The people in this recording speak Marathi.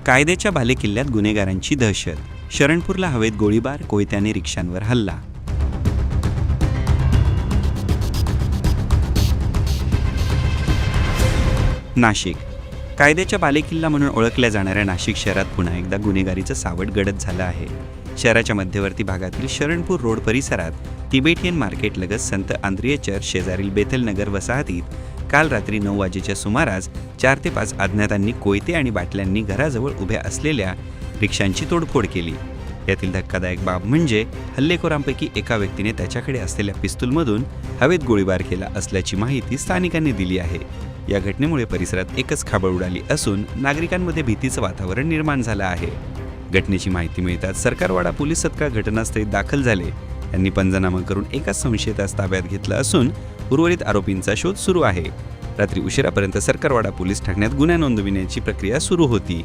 कायद्याच्या बालेकिल्ल्यात गुन्हेगारांची दहशत. शरणपूरला हवेत गोळीबार, कोयत्याने रिक्षांवर हल्ला. नाशिक. कायद्याच्या बालेकिल्ला म्हणून ओळखल्या जाणाऱ्या नाशिक शहरात पुन्हा एकदा गुन्हेगारीचं सावट गडद झालं आहे. शहराच्या मध्यवर्ती भागातील शरणपूर रोड परिसरात तिबेटियन मार्केटलगत संत आंद्रिय चर्च शेजारील बेथलनगर वसाहतीत काल रात्री 9 वाजेच्या सुमारास 4 ते 5 अज्ञातांनी कोयते आणि बाटल्यांनी घराजवळ उभ्या असलेल्या रिक्षांची तोडफोड केली. यातील धक्कादायक बाब म्हणजे हल्लेखोरांपैकी एका व्यक्तीने त्याच्याकडे असलेल्या पिस्तूलमधून हवेत गोळीबार केला असल्याची माहिती स्थानिकांनी दिली आहे. या घटनेमुळे परिसरात एकच खळबळ उडाली असून नागरिकांमध्ये भीतीचं वातावरण निर्माण झालं आहे. घटनेची माहिती मिळताच सरकारवाडा पोलीस तत्काळ घटनास्थळी दाखल झाले. त्यांनी पंचनामा करून एकाच संशयितास ताब्यात घेतलं असून उर्वरित आरोपींचा शोध सुरू आहे. रात्री उशिरापर्यंत सरकारवाडा पोलीस ठाण्यात गुन्हा नोंदविण्याची प्रक्रिया सुरू होती.